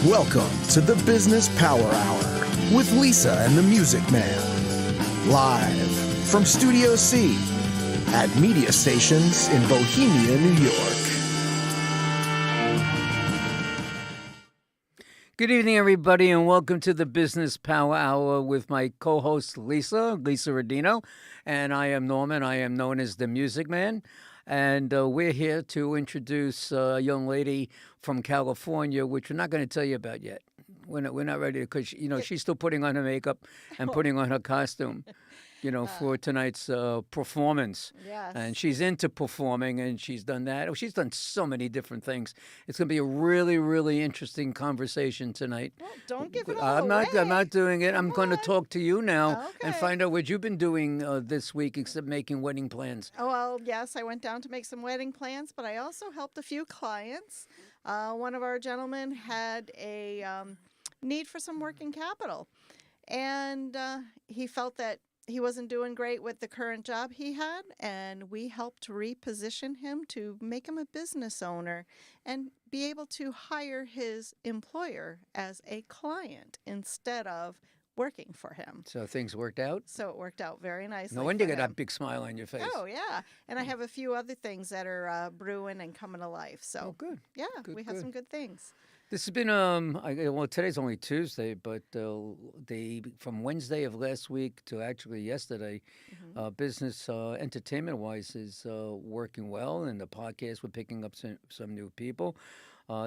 Welcome to the Business Power Hour with Lisa and the Music Man. Live from Studio C at media stations in Bohemia, New York. Good evening, everybody, and welcome to the Business Power Hour with my co-host, Lisa Rodino, and I am Norman. I am known as the Music Man, and we're here to introduce a young lady from California, which we're not going to tell you about yet. We're not ready because she's still putting on her makeup and putting on her costume. For tonight's performance. Yes. And she's into performing, and she's done that. Oh, she's done so many different things. It's going to be a really, really interesting conversation tonight. Well, don't give it all I'm away. not doing it. I'm going to talk to you now and Okay. find out what you've been doing this week except making wedding plans. Oh, well, yes, I went down to make some wedding plans, but I also helped a few clients. One of our gentlemen had a need for some working capital, and he felt that he wasn't doing great with the current job he had, and we helped reposition him to make him a business owner and be able to hire his employer as a client instead of working for him. So things worked out? So it worked out very nicely. No wonder you for got him. that big smile on your face. Oh, yeah. And I have a few other things that are brewing and coming to life. So, Oh, good. yeah, Good, we have good. some good things. This has been well, today's only Tuesday, but from Wednesday of last week to actually yesterday, business entertainment wise is working well, and the podcast we're picking up some new people.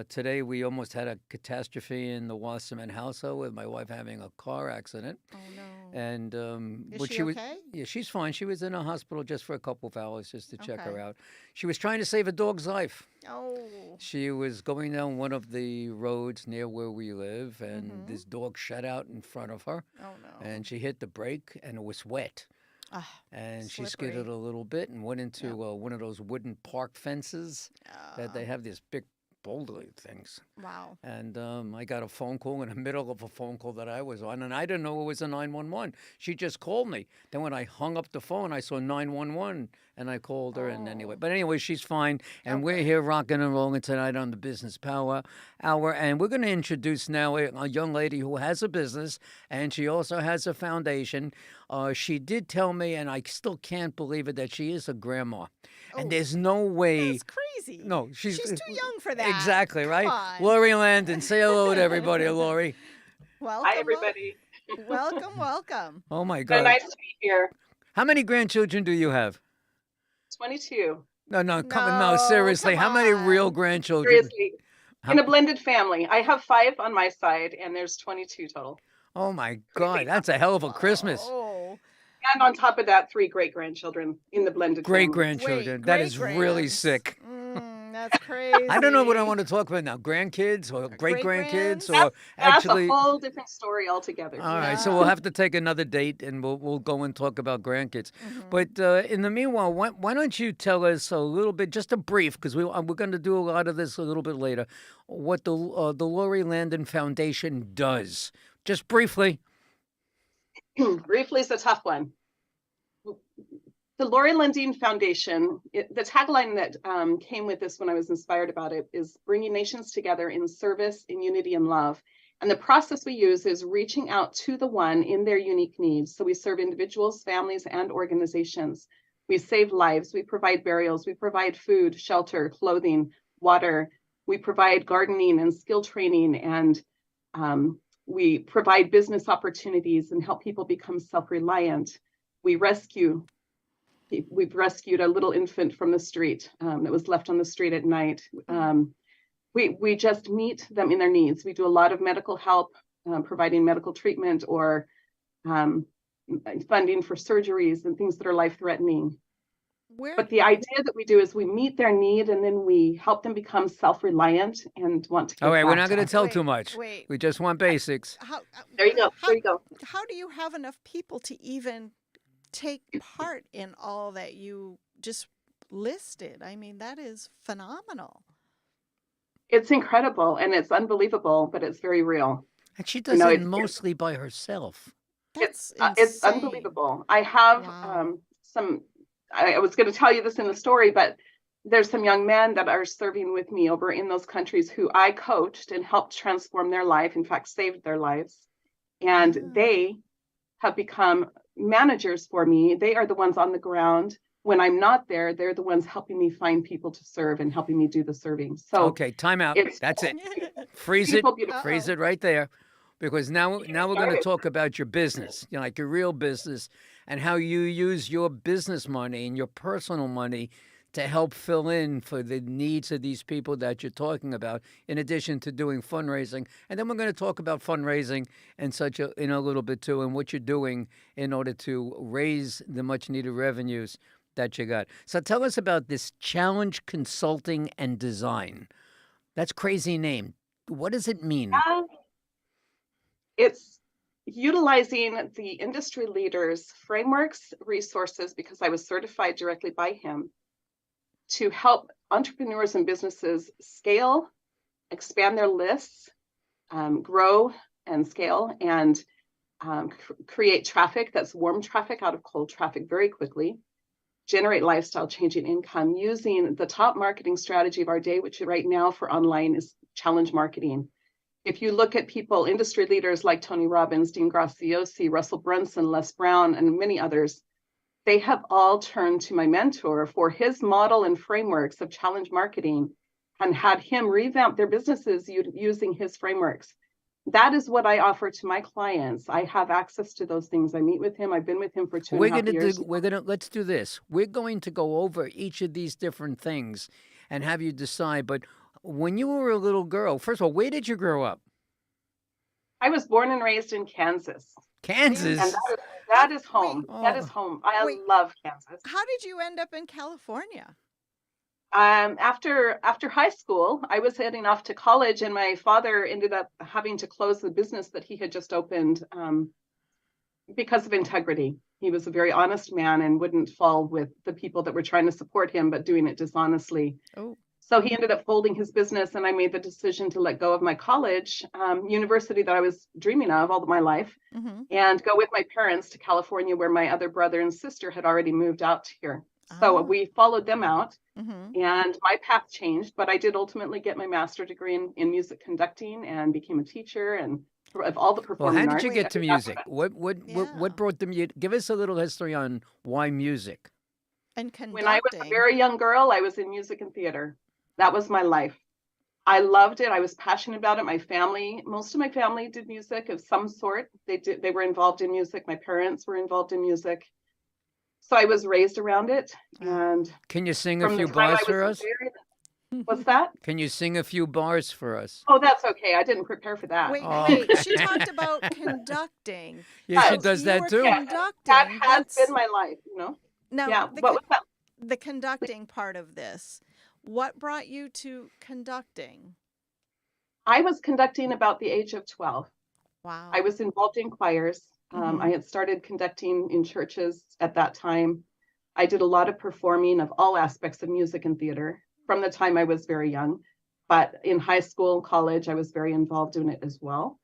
Today we almost had a catastrophe in the Wasserman household with my wife having a car accident, Oh, no. and Is but she was okay? yeah, she's fine. She was in a hospital just for a couple of hours just to check her Okay. out. She was trying to save a dog's life. Oh, She was going down one of the roads near where we live, and this dog shut out in front of her, oh, no. and she hit the brake, and it was wet. Ah, And she slippery. skidded a little bit and went into one of those wooden park fences that they have these big boulder things. Wow. And I got a phone call in the middle of a phone call that I was on, and I didn't know it was a 911. She just called me. Then when I hung up the phone, I saw 911, and I called her. And anyway, she's fine. And we're here rocking and rolling tonight on the Business Power Hour. And we're going to introduce now a young lady who has a business, and she also has a foundation. She did tell me, and I still can't believe it, that she is a grandma. And there's no way. That's crazy. No, she's too young for that. Exactly, right? Come on. Lori Landon, say hello to everybody, Lori. Welcome. Hi, everybody. Welcome. Oh, my So God. nice to be here. How many grandchildren do you have? 22. No, seriously. come How many real on. grandchildren? Seriously. In a blended family. I have 5 on my side, and there's 22 total. Oh, my God. That's a hell of a Christmas. Oh, And on top of that, 3 great-grandchildren in the blended family. Great-grandchildren. That is really great-grands. sick. That's crazy. I don't know what I want to talk about now. Grandkids or great-grandkids great-grands? or That's actually... a whole different story altogether. All right, so we'll have to take another date, and we'll go and talk about grandkids. But in the meanwhile, why don't you tell us a little bit, just a brief, because we're going to do a lot of this a little bit later, what the Lori Landon Foundation does, just briefly. Briefly, it's a tough one. The Lori Landon Foundation, the tagline that came with this when I was inspired about it is bringing nations together in service, in unity, and love. And the process we use is reaching out to the one in their unique needs. So we serve individuals, families, and organizations. We save lives. We provide burials. We provide food, shelter, clothing, water. We provide gardening and skill training, and we provide business opportunities and help people become self-reliant. We've rescued a little infant from the street that was left on the street at night. We just meet them in their needs. We do a lot of medical help, providing medical treatment or funding for surgeries and things that are life-threatening. But the idea that we do is we meet their need, and then we help them become self-reliant and want to give All right, we're back not to going to us. tell too much. Wait. We just want basics. How, There you go. There you go. How do you have enough people to even take part in all that you just listed? I mean, that is phenomenal. It's incredible and it's unbelievable, but it's very real. And she does know, it it's- mostly by herself. That's It's insane. unbelievable. I have Wow. I was going to tell you this in the story, but there's some young men that are serving with me over in those countries who I coached and helped transform their life, in fact, saved their lives. And they have become managers for me. They are the ones on the ground. When I'm not there, they're the ones helping me find people to serve and helping me do the serving. So Okay, time out. it's That's it. Freeze beautiful, it. beautiful. Freeze it right there. Because now we're going to started. talk about your business, you know, like your real business, and how you use your business money and your personal money to help fill in for the needs of these people that you're talking about, in addition to doing fundraising. And then we're going to talk about fundraising and such in a little bit too, and what you're doing in order to raise the much needed revenues that you got. So tell us about this Challenge Consulting and Design. That's crazy name. What does it mean? It's utilizing the industry leaders' frameworks, resources, because I was certified directly by him, to help entrepreneurs and businesses scale, expand their lists, grow and scale, and create traffic that's warm traffic out of cold traffic very quickly, generate lifestyle changing income using the top marketing strategy of our day, which right now for online is challenge marketing. If you look at people, industry leaders like Tony Robbins, Dean Graziosi, Russell Brunson, Les Brown, and many others, they have all turned to my mentor for his model and frameworks of challenge marketing and had him revamp their businesses using his frameworks. That is what I offer to my clients. I have access to those things. I meet with him. I've been with him for 2.5 years. Let's do this. We're going to go over each of these different things and have you decide. But when you were a little girl, first of all, where did you grow up? I was born and raised in Kansas. Kansas? And that is home. That is home. I love Kansas. How did you end up in California? After high school, I was heading off to college, and my father ended up having to close the business that he had just opened because of integrity. He was a very honest man and wouldn't fall with the people that were trying to support him, but doing it dishonestly. Oh. So he ended up folding his business, and I made the decision to let go of my college, university that I was dreaming of all my life, and go with my parents to California, where my other brother and sister had already moved out here. So we followed them out, and my path changed, but I did ultimately get my master's degree in music conducting and became a teacher and of all the performing arts. Well, how did you get to music? What brought them? Give us a little history on why music. And conducting. When I was a very young girl, I was in music and theater. That was my life. I loved it. I was passionate about it. My family, most of my family did music of some sort. They were involved in music. My parents were involved in music. So I was raised around it. And can you sing a few bars for us? What's that? Can you sing a few bars for us? Oh, that's okay. I didn't prepare for that. Wait, Oh. she talked about conducting. Yeah, she does that too. Conducting. That has been my life, you know? Now, Yeah. What was that? the conducting part of this. What brought you to conducting? I was conducting about the age of 12. Wow. I was involved in choirs. I had started conducting in churches at that time. I did a lot of performing of all aspects of music and theater from the time I was very young. But in high school, college, I was very involved in it as well.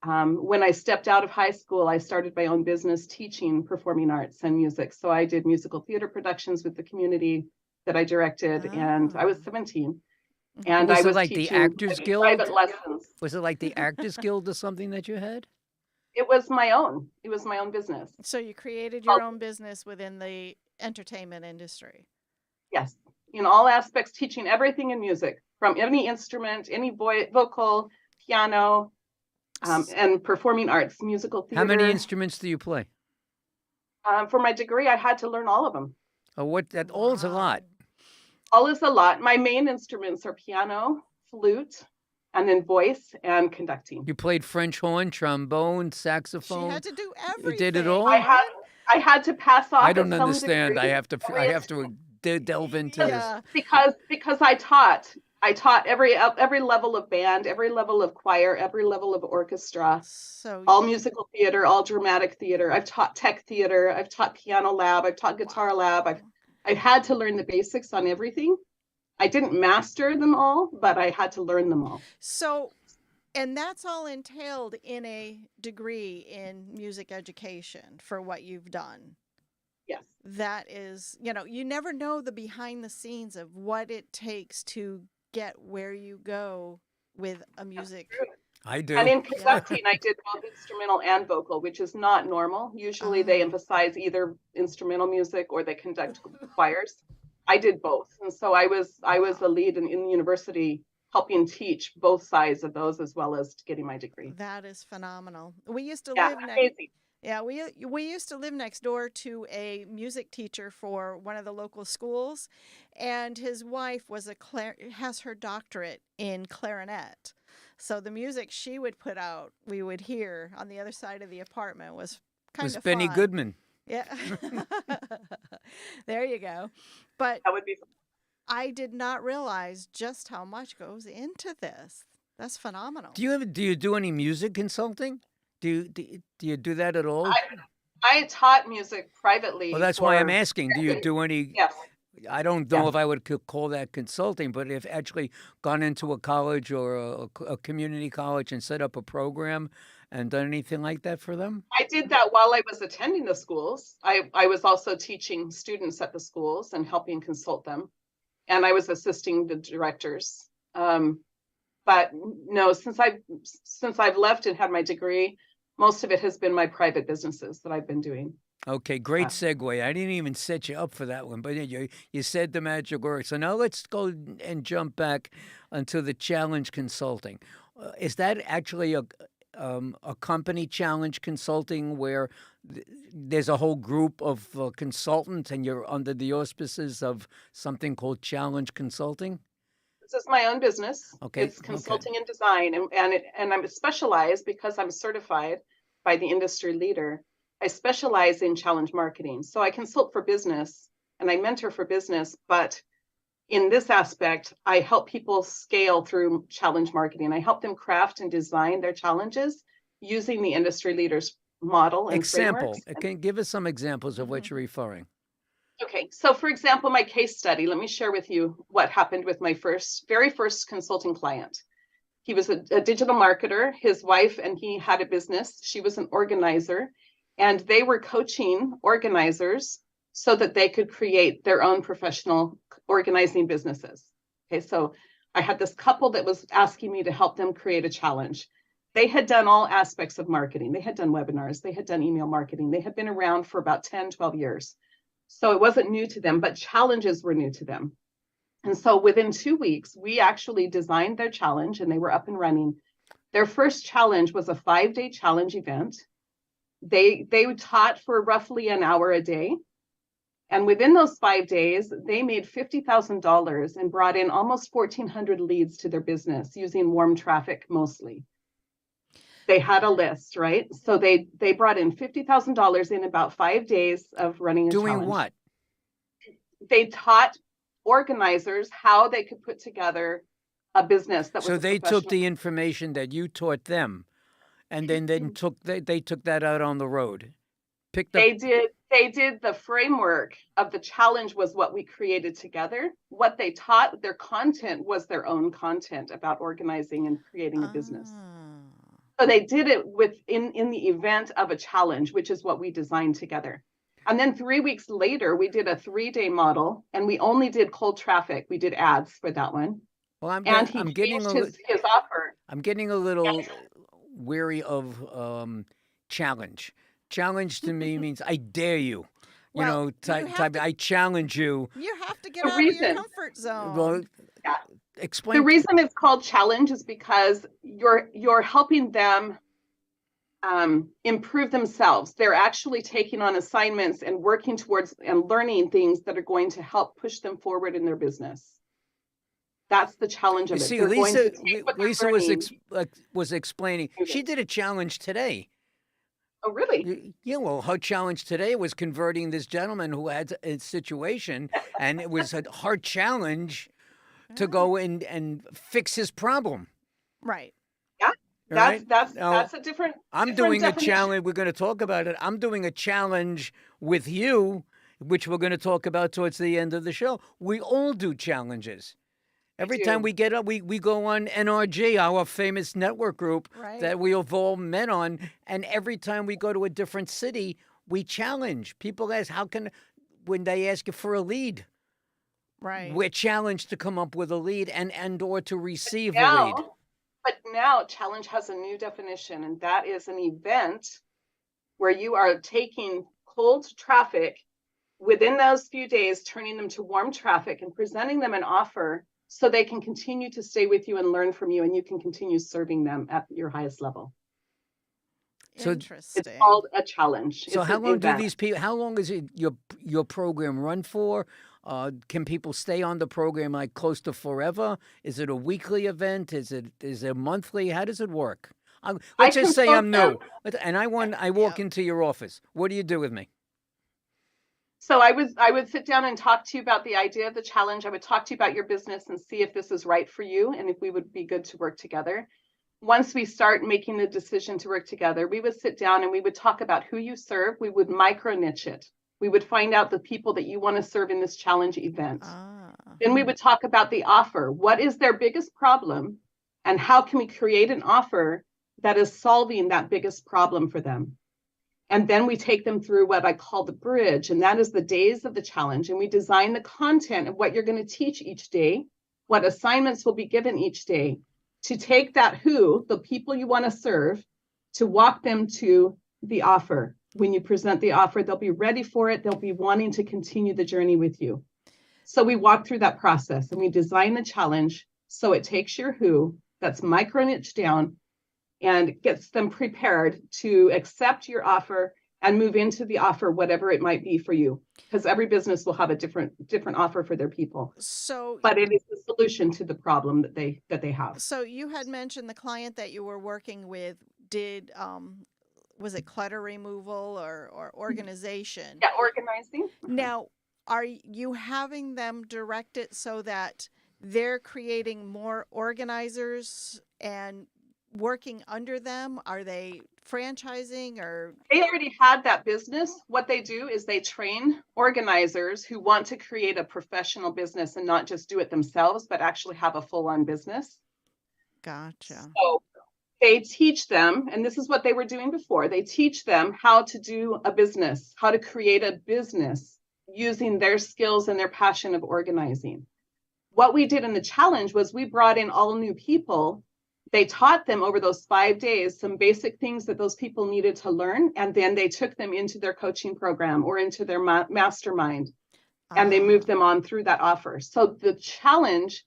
When I stepped out of high school, I started my own business teaching performing arts and music. So I did musical theater productions with the community that I directed, and I was 17. And Was I it was like the teaching Actors Guild? private lessons. Was it like the Actors Guild or something that you had? It was my own. It was my own business. So you created your own business within the entertainment industry. Yes, in all aspects, teaching everything in music, from any instrument, any vocal, piano, and performing arts, musical theater. How many instruments do you play? For my degree, I had to learn all of them. Oh, that all is a lot. All is a lot. My main instruments are piano, flute, and then voice and conducting. You played French horn, trombone, She saxophone. had to do everything. You did it all? I had to pass off. I don't at some understand. degree I have to delve into Yeah. because I taught every level of band, every level of choir, every level of orchestra, So all musical theater, all dramatic theater. I've taught tech theater. I've taught piano lab. I've taught guitar lab. I've had to learn the basics on everything. I didn't master them all, but I had to learn them all. and that's all entailed in a degree in music education for what you've done. Yes, that is, you never know the behind the scenes of what it takes to get where you go with a music. I do. And in conducting, I did both instrumental and vocal, which is not normal. Usually they emphasize either instrumental music or they conduct choirs. I did both. And so I was a lead in the university helping teach both sides of those as well as getting my degree. That is phenomenal. We used to Yeah, live next. amazing. Yeah, we used to live next door to a music teacher for one of the local schools, and his wife was has her doctorate in clarinet. So the music she would put out, we would hear on the other side of the apartment was kind Was of Benny fun. Goodman. Yeah. There you go. But That would be I did not realize just how much goes into this. That's phenomenal. Do you do any music consulting? Do you do that at all? I taught music privately. Well, that's why I'm for- asking. Do you do any? Yes. I don't know if I would call that consulting, but if actually gone into a college or a community college and set up a program and done anything like that for them? I did that while I was attending the schools. I was also teaching students at the schools and helping consult them. And I was assisting the directors. But no, since I've left and had my degree, most of it has been my private businesses that I've been doing. Okay, great segue. I didn't even set you up for that one, but you said the magic word. So now let's go and jump back onto the Challenge Consulting. Is that actually a company, Challenge Consulting, where there's a whole group of consultants and you're under the auspices of something called Challenge Consulting? This is my own business. Okay, It's consulting and design, and I'm specialized because I'm certified by the industry leader. I specialize in challenge marketing. So I consult for business and I mentor for business, but in this aspect, I help people scale through challenge marketing. I help them craft and design their challenges using the industry leaders model and Example. frameworks. Can you give us some examples of what you're referring? Okay, so for example, my case study, let me share with you what happened with my very first consulting client. He was a digital marketer. His wife and he had a business. She was an organizer, and they were coaching organizers so that they could create their own professional organizing businesses. Okay, so I had this couple that was asking me to help them create a challenge. They had done all aspects of marketing. They had done webinars. They had done email marketing. They had been around for about 10, 12 years. So it wasn't new to them, but challenges were new to them. And so within 2 weeks, we actually designed their challenge and they were up and running. Their first challenge was a 5-day challenge event. They taught for roughly an hour a day. And within those 5 days, they made $50,000 and brought in almost 1,400 leads to their business using warm traffic mostly. They had a list, right? So they brought in $50,000 in about 5 days of running a challenge. Doing what? They taught organizers how they could put together a business that was So a they took professional- the information that you taught them, and then they took that out on the road. Picked up. They did the framework of the challenge was what we created together. What they taught, their content was their own content about organizing and creating a business. So they did it in the event of a challenge, which is what we designed together. And then 3 weeks later, we did a 3-day model, and we only did cold traffic. We did ads for that one. Well, And he I'm getting changed his offer. I'm getting a little weary of challenge. Challenge to me means I dare you. Well, you Type. have to- I challenge you. You have to get The out of your reason- comfort zone. Well, Yeah. explain. The reason it's called challenge is because you're helping them improve themselves. They're actually taking on assignments and working towards and learning things that are going to help push them forward in their business. That's the challenge of You it. see, They're going to take what they're Lisa learning. was explaining. She did a challenge today. Oh, really? Yeah, well, her challenge today was converting this gentleman who had a situation, and it was a hard challenge to go and fix his problem. Right. All right? That's Now, that's a different. I'm different doing a definition. challenge. We're going to talk about it. I'm doing a challenge with you, which we're going to talk about towards the end of the show. We all do challenges. Every time do. we get up, we go on NRG, our famous network group Right. that we have all met on. And every time we go to a different city, we challenge. People ask, when they ask you for a lead. Right. We're challenged to come up with a lead and or to receive a lead. Now challenge has a new definition, and that is an event where you are taking cold traffic within those few days, turning them to warm traffic and presenting them an offer so they can continue to stay with you and learn from you, and you can continue serving them at your highest level. So Interesting. It's called a challenge. So It's how an long do event. these people? How long is it your program run for? Can people stay on the program like close to forever? Is it a weekly event? Is it monthly? How does it work? Let's just say I'm new, and I walk into your office. What do you do with me? So I would sit down and talk to you about the idea of the challenge. I would talk to you about your business and see if this is right for you and if we would be good to work together. Once we start making the decision to work together, we would sit down and we would talk about who you serve. We would micro niche it. We would find out the people that you want to serve in this challenge event. Then we would talk about the offer. What is their biggest problem? And how can we create an offer that is solving that biggest problem for them? And then we take them through what I call the bridge, and that is the days of the challenge. And we design the content of what you're going to teach each day, what assignments will be given each day, to take that who, the people you want to serve, to walk them to the offer. When you present the offer, they'll be ready for it. They'll be wanting to continue the journey with you. So we walk through that process and we design the challenge so it takes your who, that's micro niche down, and gets them prepared to accept your offer and move into the offer, whatever it might be for you, because every business will have a different offer for their people. So, but it is the solution to the problem that they have. So you had mentioned the client that you were working with did, was it clutter removal or organization? Yeah, organizing. Now, are you having them direct it so that they're creating more organizers and working under them? Are they franchising or? They already had that business. What they do is they train organizers who want to create a professional business and not just do it themselves, but actually have a full-on business. Gotcha. So they teach them, and this is what they were doing before, they teach them how to do a business, how to create a business using their skills and their passion of organizing. What we did in the challenge was we brought in all new people. They taught them over those 5 days some basic things that those people needed to learn, and then they took them into their coaching program or into their mastermind, and they moved them on through that offer. So the challenge,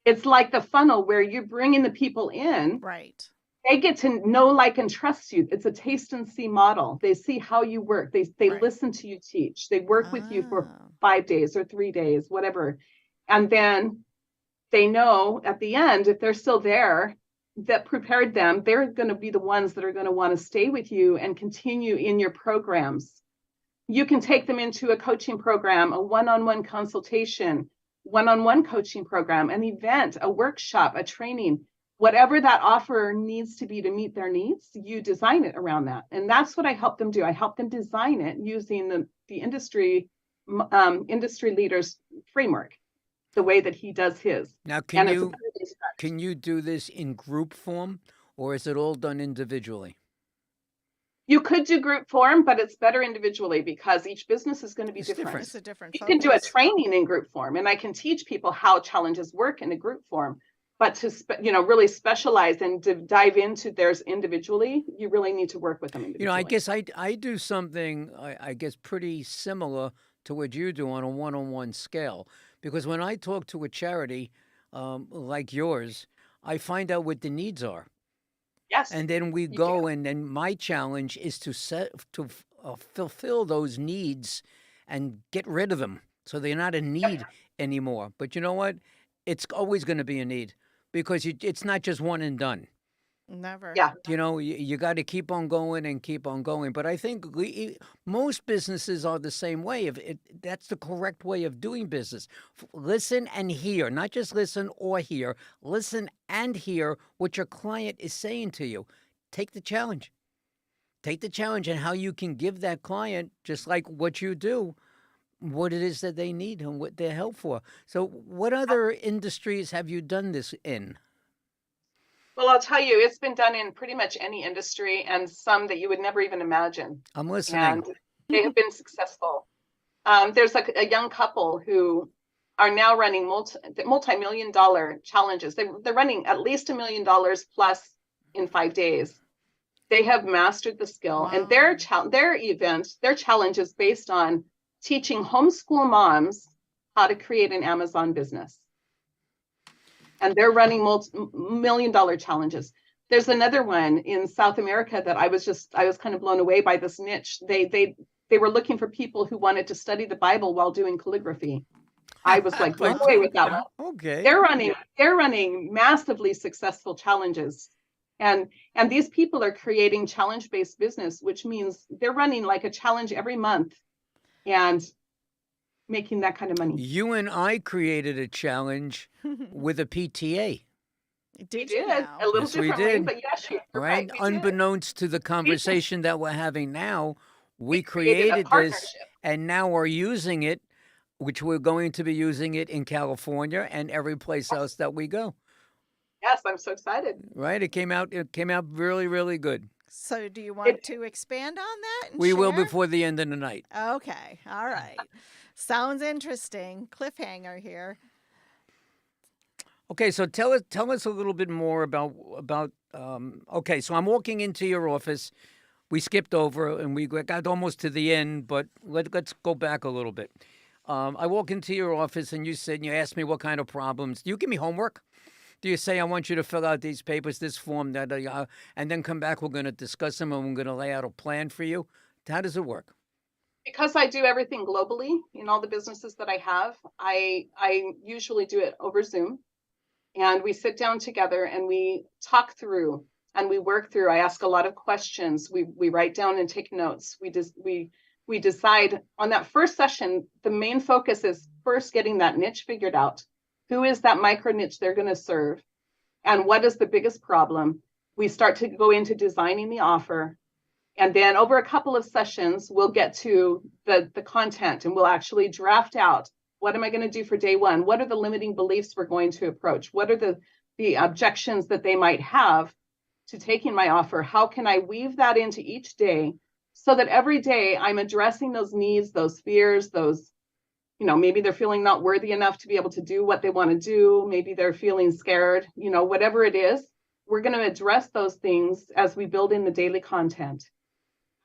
it's like the funnel where you're bringing the people in. Right. They get to know, like, and trust you. It's a taste and see model. They see how you work. They Right. listen to you teach. They work with you for 5 days or 3 days, whatever. And then they know at the end, if they're still there, that prepared them, they're going to be the ones that are going to want to stay with you and continue in your programs. You can take them into a coaching program, a one-on-one consultation, one-on-one coaching program, an event, a workshop, a training, whatever that offer needs to be to meet their needs, you design it around that. And that's what I help them do. I help them design it using the industry leaders framework, the way that he does his. Now, can you do this in group form, or is it all done individually? You could do group form, but it's better individually because each business is going to be It's different. different. It's a different You focus. can do a training in group form, and I can teach people how challenges work in a group form. But to really specialize and to dive into theirs individually, you really need to work with them individually. I guess I do something, I guess, pretty similar to what you do on a one-on-one scale. Because when I talk to a charity like yours, I find out what the needs are. Yes. And then we go, and then my challenge is to fulfill those needs and get rid of them so they're not a need anymore. But you know what? It's always going to be a need because it's not just one and done. Never. Yeah. You got to keep on going and keep on going. But I think most businesses are the same way. That's the correct way of doing business. Listen and hear, not just listen or hear. Listen and hear what your client is saying to you. Take the challenge. Take the challenge and how you can give that client, just like what you do, what it is that they need and what they're help for. So what other industries have you done this in? Well, I'll tell you, it's been done in pretty much any industry and some that you would never even imagine. I'm listening. And they have been successful. There's a young couple who are now running multi-million dollar challenges. They're running at least $1 million plus in 5 days. They have mastered the skill, Wow. and their challenge is based on teaching homeschool moms how to create an Amazon business. And they're running multi-million dollar challenges. There's another one in South America that I was kind of blown away by this niche. They were looking for people who wanted to study the Bible while doing calligraphy. I was like blown away with that one. Okay. They're running massively successful challenges. And these people are creating challenge-based business, which means they're running like a challenge every month and making that kind of money. You and I created a challenge with a PTA, Did We you did now? a little Yes, we different way, did. but yes, you're right? right. we did. Unbeknownst to the conversation that we're having now, we created a created this partnership. and now we're using it, which we're going to be using it in California and every place else that we go. Yes, I'm so excited. Right? It came out really, really good. So do you want to expand on that? And We will share? before the end of the night. Okay. All right. Sounds interesting. Cliffhanger here. Okay, so tell us a little bit more about. Okay, so I'm walking into your office. We skipped over and we got almost to the end, but let's go back a little bit. I walk into your office and you asked me what kind of problems. Do you give me homework? Do you say I want you to fill out these papers, this form, that, and then come back? We're going to discuss them and we're going to lay out a plan for you. How does it work? Because I do everything globally in all the businesses that I have, I usually do it over Zoom. And we sit down together and we talk through and we work through. I ask a lot of questions. We write down and take notes. We decide on that first session. The main focus is first getting that niche figured out. Who is that micro niche they're going to serve? And what is the biggest problem? We start to go into designing the offer. And then over a couple of sessions, we'll get to the content and we'll actually draft out, what am I going to do for day one? What are the limiting beliefs we're going to approach? What are the objections that they might have to taking my offer? How can I weave that into each day so that every day I'm addressing those needs, those fears, those, maybe they're feeling not worthy enough to be able to do what they want to do. Maybe they're feeling scared, whatever it is, we're going to address those things as we build in the daily content.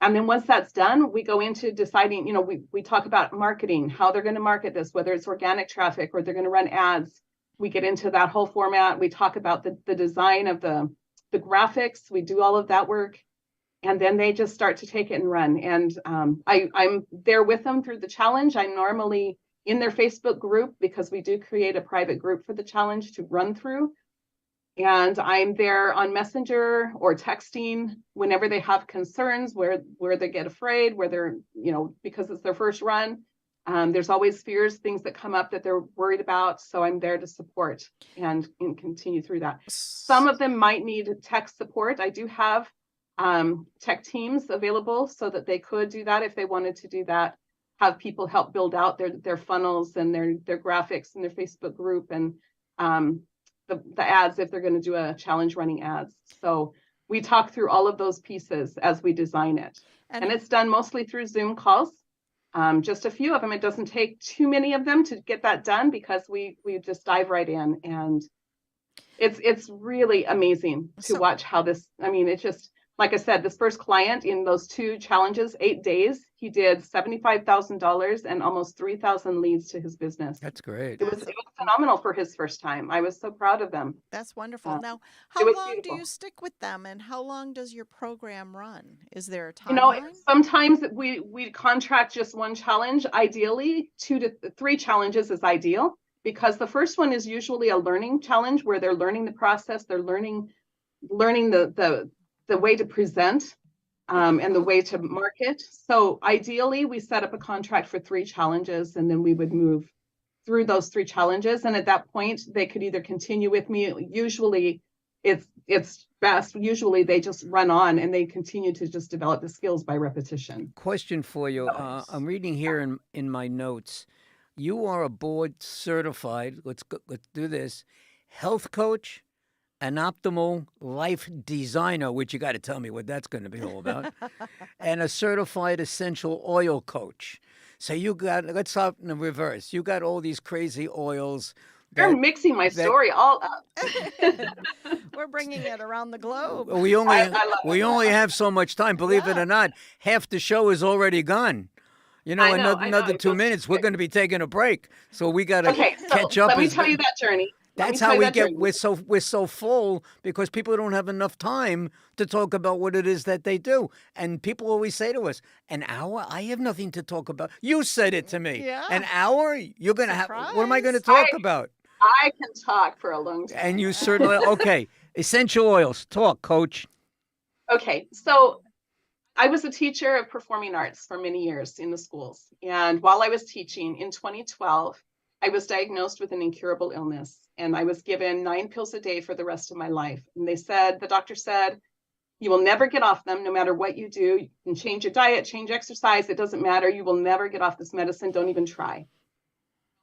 And then once that's done, we go into deciding, we talk about marketing, how they're going to market this, whether it's organic traffic or they're going to run ads. We get into that whole format. We talk about the design of the graphics. We do all of that work. And then they just start to take it and run. And I'm there with them through the challenge. I'm normally in their Facebook group because we do create a private group for the challenge to run through. And I'm there on Messenger or texting whenever they have concerns, where they get afraid, where they're, because it's their first run. There's always fears, things that come up that they're worried about. So I'm there to support and continue through that. Some of them might need tech support. I do have tech teams available so that they could do that if they wanted to do that. Have people help build out their funnels and their graphics and their Facebook group and the ads if they're going to do a challenge running ads. So we talk through all of those pieces as we design it. And it's done mostly through Zoom calls. Just a few of them. It doesn't take too many of them to get that done because we just dive right in. And it's really amazing to watch how this, it's just, like I said, this first client in those 2 challenges, 8 days, he did $75,000 and almost 3,000 leads to his business. That's great. It was phenomenal for his first time. I was so proud of them. That's wonderful. Now, it how was long do beautiful. you stick with them and how long does your program run? Is there a timeline? Sometimes we contract just one challenge. Ideally, 2 to 3 challenges is ideal because the first one is usually a learning challenge where they're learning the process, they're learning the way to present and the way to market. So ideally, we set up a contract for 3 challenges, and then we would move through those 3 challenges. And at that point, they could either continue with me. Usually, it's best. Usually, they just run on and they continue to just develop the skills by repetition. Question for you. I'm reading here in my notes. You are a board certified. Let's do this. Health coach. An optimal life designer, which you got to tell me what that's going to be all about, and a certified essential oil coach. So let's start in the reverse. You got all these crazy oils. You're mixing my story all up. We're bringing it around the globe. We only have so much time. Believe it or not, half the show is already gone. You know, I know, another it 2 goes minutes, we're quick. going to be taking a break. So we got to Okay, so catch up. let me tell you that journey. That's how we get. We're so full because people don't have enough time to talk about what it is that they do. And people always say to us, "An hour? I have nothing to talk about." You said it to me. Yeah. An hour? You're gonna have. What am I going to talk about? I can talk for a long time. And you certainly okay. Essential oils. Talk, Coach. Okay, so I was a teacher of performing arts for many years in the schools. And while I was teaching in 2012, I was diagnosed with an incurable illness. And I was given 9 pills a day for the rest of my life. And the doctor said, you will never get off them no matter what you do. You can change your diet, change exercise. It doesn't matter. You will never get off this medicine. Don't even try.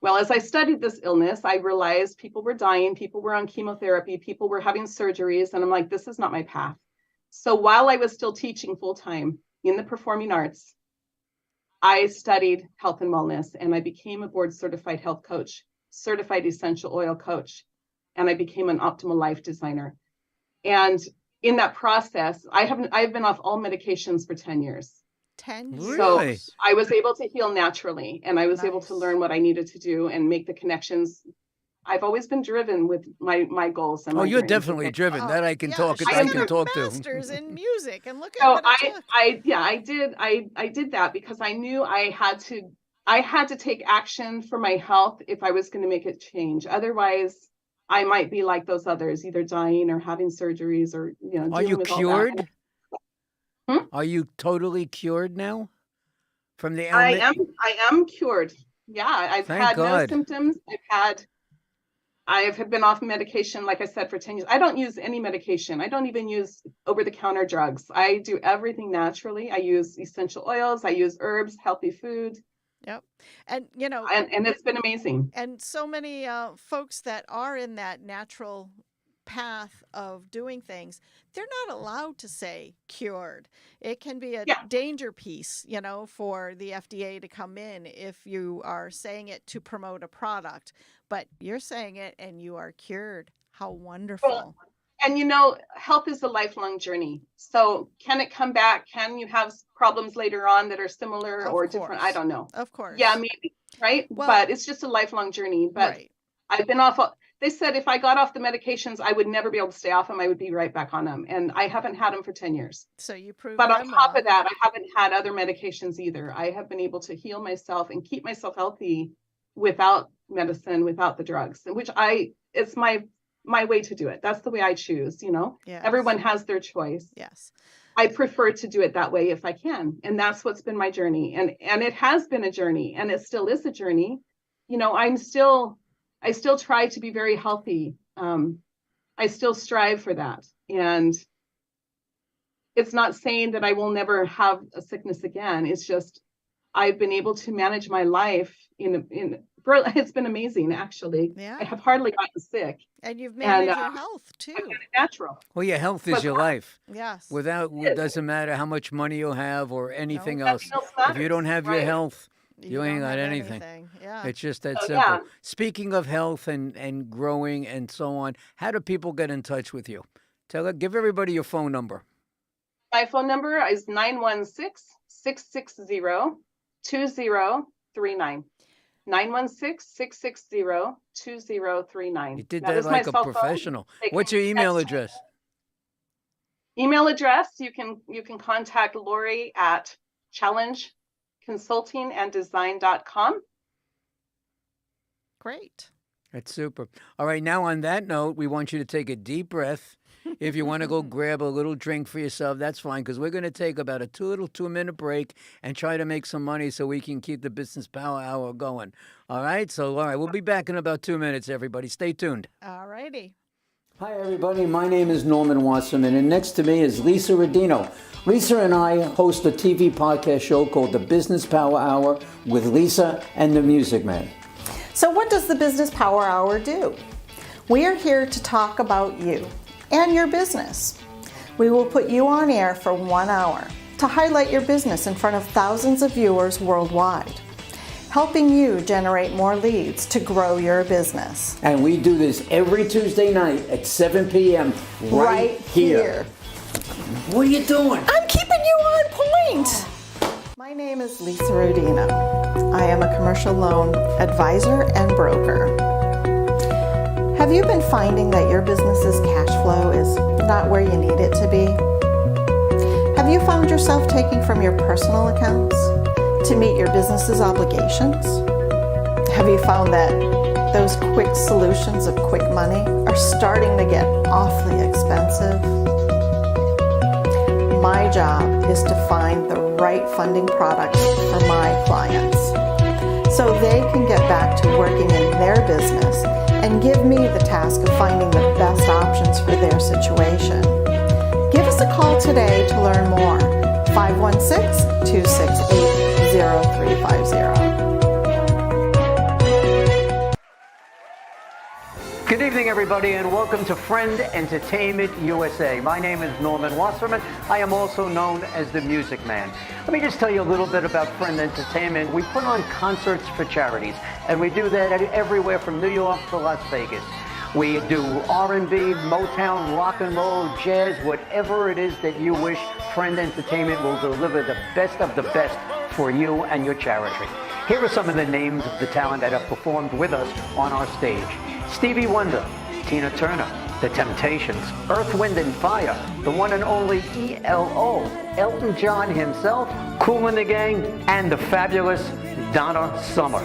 Well, as I studied this illness, I realized people were dying. People were on chemotherapy. People were having surgeries. And I'm like, this is not my path. So while I was still teaching full time in the performing arts, I studied health and wellness, and I became a board certified health coach, certified essential oil coach, and I became an optimal life designer. And in that process, I've been off all medications for 10 years. 10 Really? years. So I was able to heal naturally, and I was able to Nice. learn what I needed to do and make the connections. I've always been driven with my goals. And Oh, my you're dreams. definitely driven. That I can yeah, talk. she I got can her talk to. masters in music, and look at So what it took. I did that because I knew I had to take action for my health if I was going to make a change. Otherwise, I might be like those others, either dying or having surgeries or Are dealing you with all that. cured? Hmm? Are you totally cured now from the ailment? I am cured. Yeah, I've Thank had God. no symptoms. I have been off medication, like I said, for 10 years. I don't use any medication. I don't even use over-the-counter drugs. I do everything naturally. I use essential oils. I use herbs, healthy food, Yep. And, you know, and it's been amazing. and so many folks that are in that natural path of doing things, they're not allowed to say cured. It can be a Yeah. danger piece, you know, for the FDA to come in if you are saying it to promote a product, but you're saying it and you are cured. How wonderful. And health is a lifelong journey. So can it come back? Can you have problems later on that are similar Of or different? I course. don't know. Of course. Yeah, maybe, right? Well- But it's just a lifelong journey. But Right. I've been off. They said if I got off the medications, I would never be able to stay off them. I would be right back on them. And I haven't had them for 10 years. So you proved But on them top wrong. of that, I haven't had other medications either. I have been able to heal myself and keep myself healthy without medicine, without the drugs, which it's my way to do it. That's the way I choose, Yes. Everyone has their choice. Yes. I prefer to do it that way if I can. And that's what's been my journey. And it has been a journey, and it still is a journey. I still try to be very healthy. I still strive for that. And it's not saying that I will never have a sickness again. It's just, I've been able to manage my life it's been amazing, actually. Yeah. I have hardly gotten sick. And you've managed your uh, health too. I've got it natural. Well, your health is But- your life. Yes. It doesn't matter how much money you have or anything No. else. Nothing else If you don't have your matters, right. health, you ain't don't got have anything. Yeah. It's just that Oh, simple. yeah. Speaking of health and growing and so on, how do people get in touch with you? Give everybody your phone number. My phone number is 916-660-2039. 916-660-2039. You did That that is my like a cell phone. professional. They What's can your email text me. address? Email address, you can contact Lori at challengeconsultinganddesign.com. Great. That's super. All right, now on that note, we want you to take a deep breath. If you want to go grab a little drink for yourself, that's fine, because we're going to take about a 2-minute break and try to make some money so we can keep the Business Power Hour going. All right? So, all right, we'll be back in about 2 minutes, everybody. Stay tuned. All righty. Hi, everybody. My name is Norman Wasserman, and next to me is Lisa Rodino. Lisa and I host a TV podcast show called The Business Power Hour with Lisa and the Music Man. So what does the Business Power Hour do? We are here to talk about you and your business. We will put you on air for 1 hour to highlight your business in front of thousands of viewers worldwide. helping you generate more leads to grow your business. And we do this every Tuesday night at 7 p.m. right here. What are you doing? I'm keeping you on point. My name is Lisa Rodino. I am a commercial loan advisor and broker. Have you been finding that your business's cash flow is not where you need it to be? Have you found yourself taking from your personal accounts to meet your business's obligations? Have you found that those quick solutions of quick money are starting to get awfully expensive? My job is to find the right funding products for my clients so they can get back to working in their business and give me the task of finding the best options for their situation. Give us a call today to learn more. 516-268-0350. Good evening, everybody, and welcome to Friend Entertainment USA. My name is Norman Wasserman. I am also known as the Music Man. Let me just tell you a little bit about Friend Entertainment. We put on concerts for charities, and we do that everywhere from New York to Las Vegas. We do R&B, Motown, rock and roll, jazz, whatever it is that you wish. Friend Entertainment will deliver the best of the best for you and your charity. Here are some of the names of the talent that have performed with us on our stage. Stevie Wonder, Tina Turner, The Temptations, Earth, Wind and Fire, the one and only ELO, Elton John himself, Kool and the Gang, and the fabulous Donna Summer.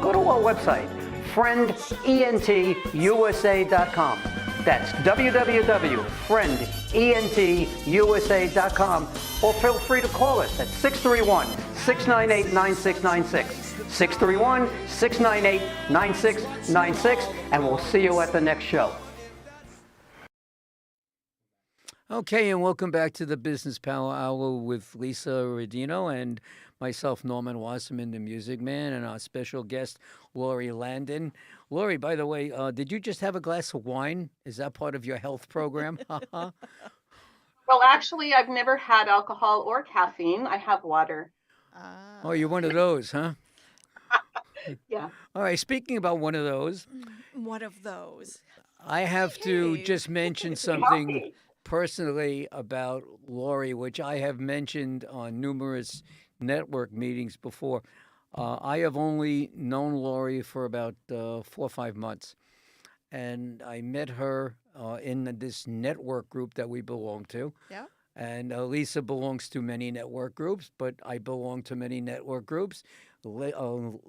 Go to our website, friendentusa.com. That's www.friendentusa.com, or feel free to call us at 631-698-9696. 631-698-9696, and we'll see you at the next show. Okay, and welcome back to the Business Power Hour with Lisa Rodino and myself, Norman Wasserman, the Music Man, and our special guest, Lori Landon. Lori, by the way, did you just have a glass of wine? Is that part of your health program? Well, actually, I've never had alcohol or caffeine. I have water. Oh, you're one of those, huh? Yeah. All right, speaking about one of those, I have to just mention something Coffee. personally about Lori, which I have mentioned on numerous network meetings before. I have only known Lori for about 4 or 5 months, and I met her in this network group that we belong to. Yeah. And Lisa belongs to many network groups, but I belong to many network groups. Lori does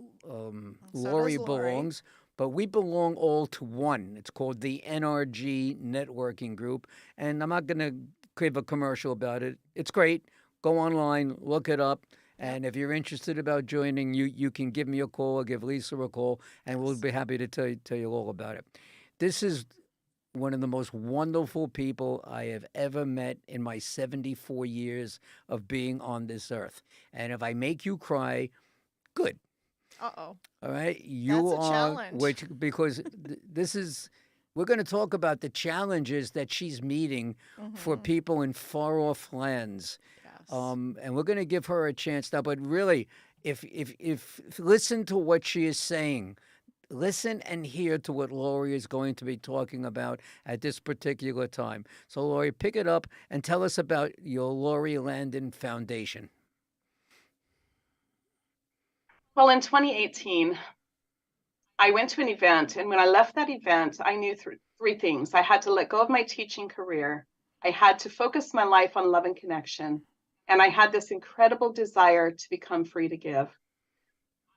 Lori. belongs, but we belong all to one. It's called the NRG Networking Group, and I'm not going to give a commercial about it. It's great. Go online, look it up, and if you're interested about joining, you can give me a call or give Lisa a call, and we'll be happy to tell you all about it. This is one of the most wonderful people I have ever met in my 74 years of being on this earth. And if I make you cry, good. Uh-oh. All right, you That's a are challenge. because this is we're going to talk about the challenges that she's meeting for people in far off lands, Yes. and we're going to give her a chance now. But really, if listen to what she is saying, listen and hear to what Lori is going to be talking about at this particular time. So, Lori, pick it up and tell us about your Lori Landon Foundation. Well, in 2018, I went to an event, and when I left that event, I knew three things. I had to let go of my teaching career. I had to focus my life on love and connection. And I had this incredible desire to become free to give.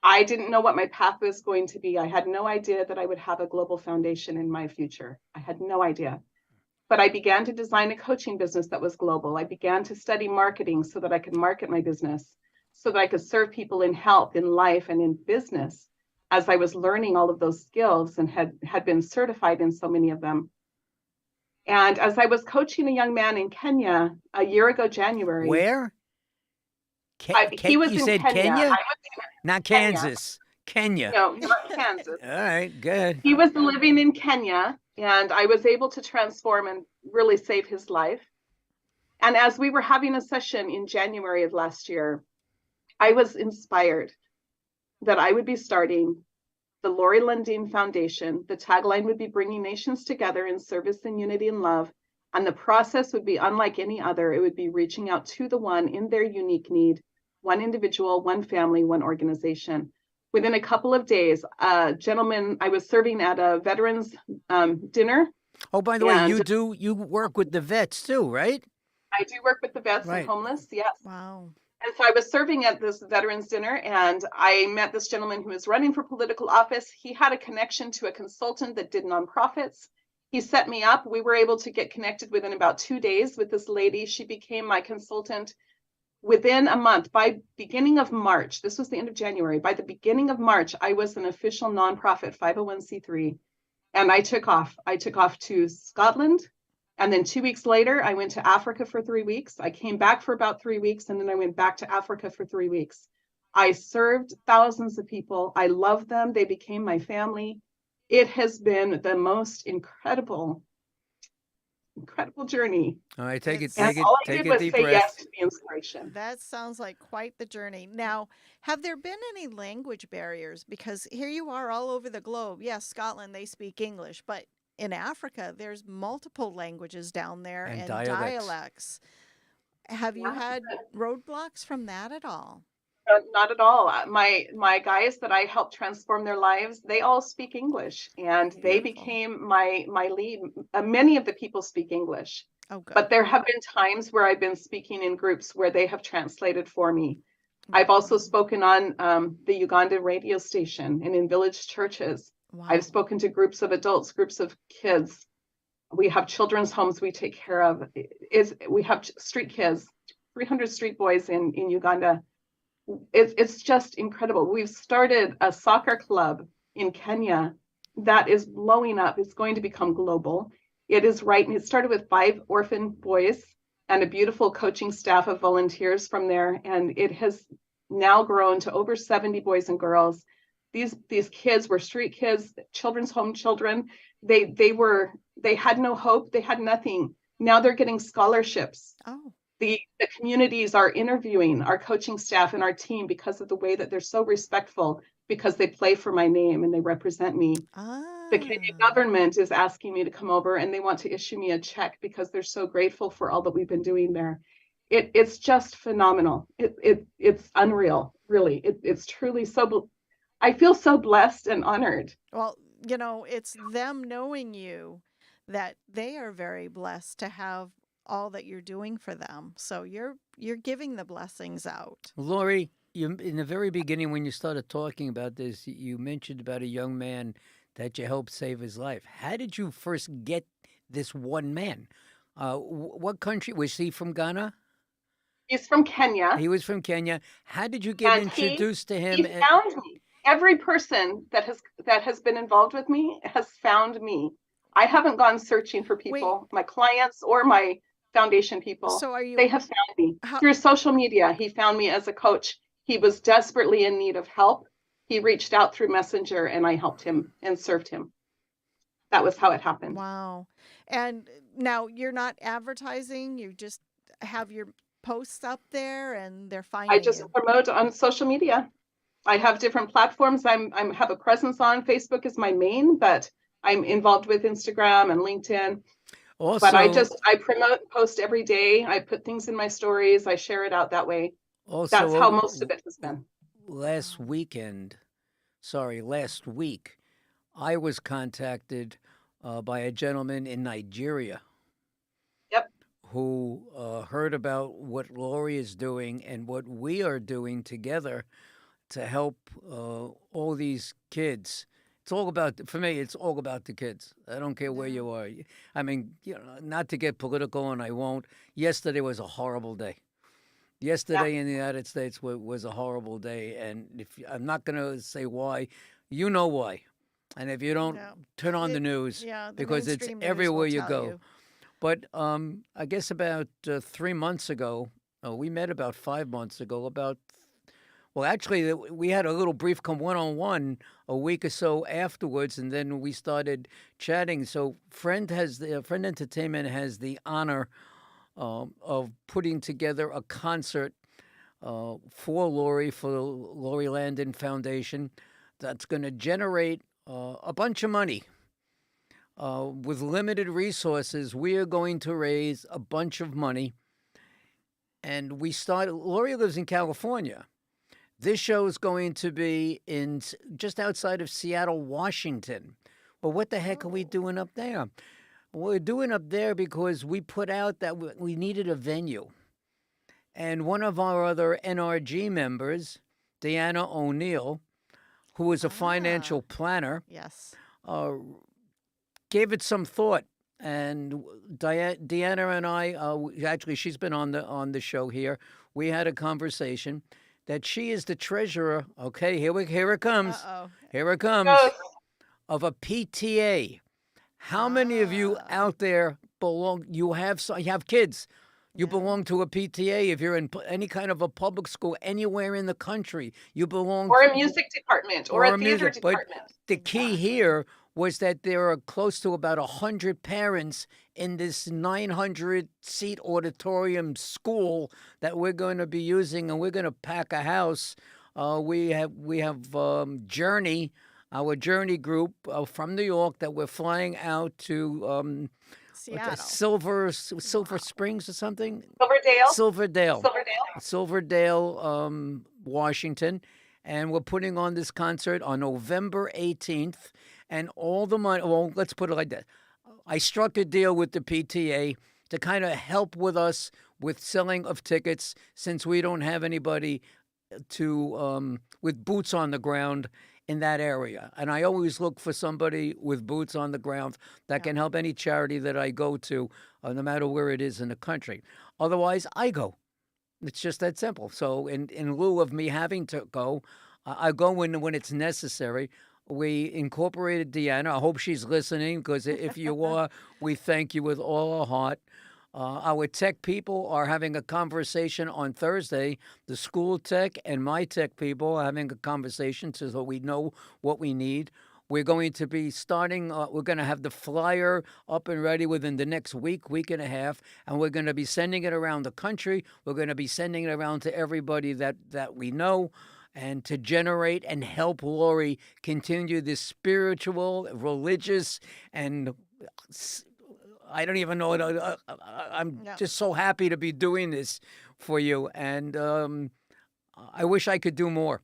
I didn't know what my path was going to be. I had no idea that I would have a global foundation in my future. I had no idea. But I began to design a coaching business that was global. I began to study marketing so that I could market my business, so that I could serve people in health, in life, and in business, as I was learning all of those skills and had been certified in so many of them. And as I was coaching a young man in Kenya a year ago, January. Where? He was you in said Kenya. Kenya? I was Not Kenya. Kansas. Kenya. No, not Kansas. All right, good. He was living in Kenya, and I was able to transform and really save his life. And as we were having a session in January of last year, I was inspired that I would be starting the Lori Lundeen Foundation. The tagline would be bringing nations together in service and unity and love. And the process would be unlike any other. It would be reaching out to the one in their unique need, one individual, one family, one organization. Within a couple of days, a gentleman, I was serving at a veterans dinner. Oh, by the way, you work with the vets too, right? I do work with the vets Right. and homeless, yes. Wow. And so I was serving at this veterans dinner, and I met this gentleman who was running for political office. He had a connection to a consultant that did nonprofits. He set me up. We were able to get connected within about 2 days with this lady. She became my consultant within a month. By beginning of March, this was the end of January. By the beginning of March, I was an official nonprofit 501c3, and I took off. I took off to Scotland. And then 2 weeks later, I went to Africa for 3 weeks. I came back for about 3 weeks, and then I went back to Africa for 3 weeks. I served thousands of people. I loved them. They became my family. It has been the most incredible journey. All right, take it, And take it, all I take did a was deep say breath. yes to the inspiration. That sounds like quite the journey. Now, have there been any language barriers? Because here you are all over the globe. Yes, Scotland, they speak English, but in Africa, there's multiple languages down there And and dialects. dialects. Have you had roadblocks from that at all? Not at all. My guys that I helped transform their lives, they all speak English, and they Beautiful. became my lead. Many of the people speak English, Oh, good. but there have been times where I've been speaking in groups where they have translated for me. I've also spoken on the Ugandan radio station and in village churches. Wow. I've spoken to groups of adults, groups of kids. We have children's homes we take care of. We have street kids, 300 street boys in Uganda. It's just incredible. We've started a soccer club in Kenya that is blowing up. It's going to become global. It is right. And it started with 5 orphan boys and a beautiful coaching staff of volunteers from there. And it has now grown to over 70 boys and girls. These kids were street kids, children's home children. They had no hope. They had nothing. Now they're getting scholarships. Oh, The communities are interviewing our coaching staff and our team because of the way that they're so respectful, because they play for my name and they represent me. The Kenyan government is asking me to come over, and they want to issue me a check because they're so grateful for all that we've been doing there. It's just phenomenal. It's unreal, really. It's truly so. I feel so blessed and honored. well, it's them knowing you that they are very blessed to have all that you're doing for them. So you're giving the blessings out. Lori, in the very beginning when you started talking about this, you mentioned about a young man that you helped save his life. How did you first get this one man? What country? Was he from Ghana? He's from Kenya. He was from Kenya. How did you get And introduced to him? He found me. Every person that has been involved with me has found me. I haven't gone searching for people, my clients or my foundation people. So are you? They have found me How- through social media. He found me as a coach. He was desperately in need of help. He reached out through Messenger, and I helped him and served him. That was how it happened. Wow. And now you're not advertising. You just have your posts up there, and they're finding I just you. promote on social media. I have different platforms. I have a presence on. Facebook is my main, but I'm involved with Instagram and LinkedIn. Also, But I promote, post every day. I put things in my stories. I share it out that way. also, That's how most of it has been. last week, I was contacted by a gentleman in Nigeria. Yep. Who heard about what Lori is doing and what we are doing together to help all these kids. It's all about, for me, it's all about the kids. I don't care where you are. I mean, not to get political, and I won't. Yesterday was a horrible day. Yesterday in the United States was a horrible day, and I'm not going to say why. You know why. And if you don't, Yeah. turn on the news Yeah, the because it's mainstream news will everywhere you tell go. you. But I guess about 3 months ago, we met about 5 months ago. Actually, we had a little brief one-on-one a week or so afterwards, and then we started chatting. So Friend Entertainment has the honor of putting together a concert for Lori, for the Lori Landon Foundation, that's going to generate a bunch of money. With limited resources, we are going to raise a bunch of money. And Lori lives in California. This show is going to be in just outside of Seattle, Washington. Well, what the heck are we doing up there? We're doing up there because we put out that we needed a venue. And one of our other NRG members, Deanna O'Neill, who is a financial planner, Yes. gave it some thought. And Deanna and I, actually, she's been on the show here. We had a conversation that she is the treasurer. Okay, here it comes. Uh-oh. Here it comes. Of a PTA. How many of you out there belong? You have kids. You belong to a PTA. If you're in any kind of a public school anywhere in the country, you belong. Or a music department, or a theater department. But the key here was that there are close to about 100 parents in this 900-seat auditorium school that we're going to be using, and we're going to pack a house. We have Journey, our Journey group from New York, that we're flying out to Seattle. Silver Springs or something. Silverdale, Washington, and we're putting on this concert on November 18th. And all the money, well, let's put it like that. I struck a deal with the PTA to kind of help with us with selling of tickets, since we don't have anybody with boots on the ground in that area. And I always look for somebody with boots on the ground that can help any charity that I go to, no matter where it is in the country. Otherwise, I go. It's just that simple. So in lieu of me having to go, I go when it's necessary. We incorporated Deanna. I hope she's listening, because if you are, we thank you with all our heart. Our tech people are having a conversation on Thursday. The school tech and my tech people are having a conversation so that we know what we need. We're going to be starting, we're going to have the flyer up and ready within the next week and a half, and we're going to be sending it around the country. We're going to be sending it around to everybody that we know, and to generate and help Lori continue this spiritual, religious, and I don't even know. I'm just so happy to be doing this for you, and I wish I could do more.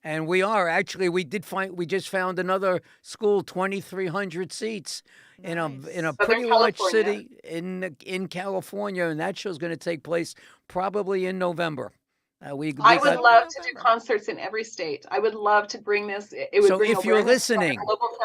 And we just found another school, 2,300 seats in a pretty large city in California, and that show's going to take place probably in November. I would love to do concerts in every state. I would love to bring this. So if you're listening,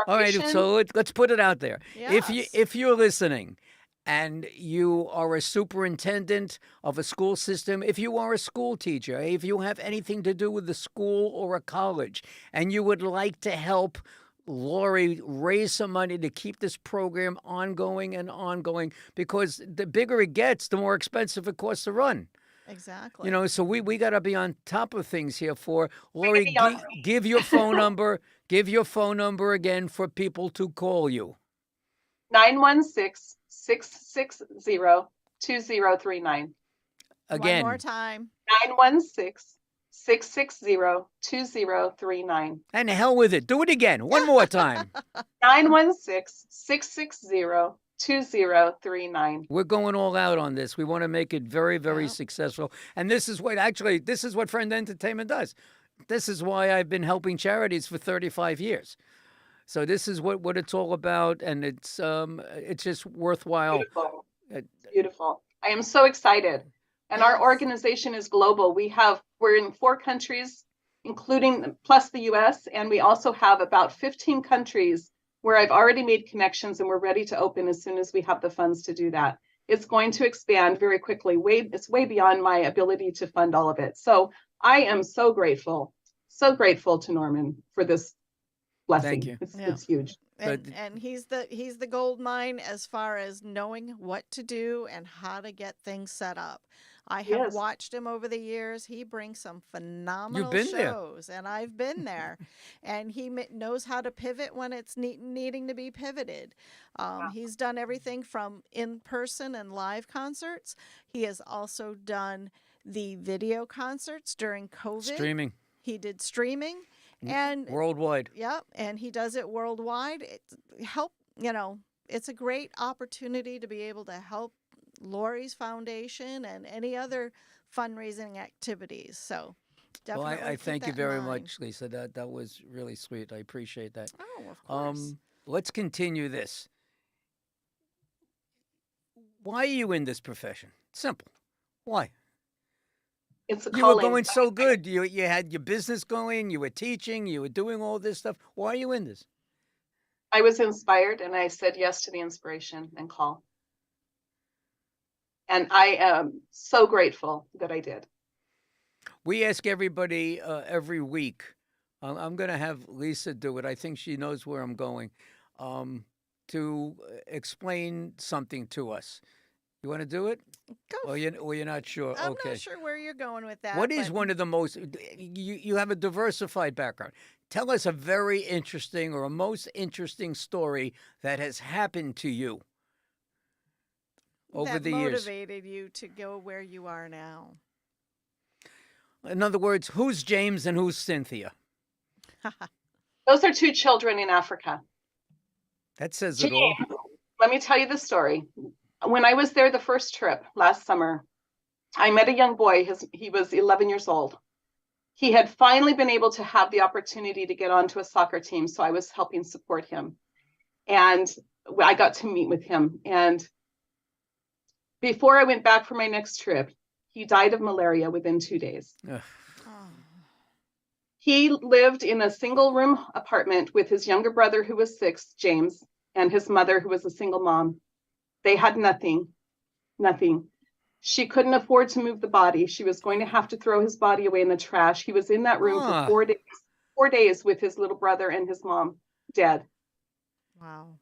all right. So let's put it out there. Yes. If you're listening, and you are a superintendent of a school system, if you are a school teacher, if you have anything to do with the school or a college, and you would like to help Lori raise some money to keep this program ongoing, because the bigger it gets, the more expensive it costs to run. Exactly. You know, so we got to be on top of things here. For Lori, give your phone number. Give your phone number again for people to call you. 916-660-2039. Again. One more time. 916-660-2039. And hell with it. Do it again. One more time. 916-660-2039. We're going all out on this. We want to make it very, very successful. And this is what Friend Entertainment does. This is why I've been helping charities for 35 years. So this is what it's all about, and it's just worthwhile. Beautiful. Beautiful. I am so excited. And our organization is global. We're in 4 countries, including plus the US, and we also have about 15 countries where I've already made connections, and we're ready to open as soon as we have the funds to do that. It's going to expand very quickly. It's way beyond my ability to fund all of it. So I am so grateful to Norman for this blessing. Thank you. It's huge. And he's the gold mine as far as knowing what to do and how to get things set up. I have watched him over the years. He brings some phenomenal shows, and I've been there. And he knows how to pivot when it's needing to be pivoted. He's done everything from in-person and live concerts. He has also done the video concerts during COVID. Streaming He did streaming, and worldwide. yep, and he does it worldwide. It's a great opportunity to be able to help Lori's foundation and any other fundraising activities. So Well, definitely I keep thank you that in very mind. much, Lisa. That was really sweet. I appreciate that. Oh, of course. Let's continue this. Why are you in this profession? Simple. Why? It's a You were calling. going so good. You had your business going. You were teaching. You were doing all this stuff. Why are you in this? I was inspired and I said yes to the inspiration and call. And I am so grateful that I did. We ask everybody every week. I'm going to have Lisa do it. I think she knows where I'm going. To explain something to us. You want to do it? Go. Or you're not sure? I'm Okay. not sure where you're going with that. What is but one of the most, you have a diversified background. Tell us a very interesting or a most interesting story that has happened to you over that the years. motivated you to go where you are now? In other words, who's James and who's Cynthia? Those are 2 children in Africa. That says it all. James, let me tell you the story. When I was there the first trip last summer, I met a young boy. He was 11 years old. He had finally been able to have the opportunity to get onto a soccer team, so I was helping support him. And I got to meet with him. And before I went back for my next trip, he died of malaria within 2 days. Ugh. He lived in a single room apartment with his younger brother, who was 6, James, and his mother, who was a single mom. They had nothing. She couldn't afford to move the body. She was going to have to throw his body away in the trash. He was in that room for 4 days with his little brother and his mom dead. Wow.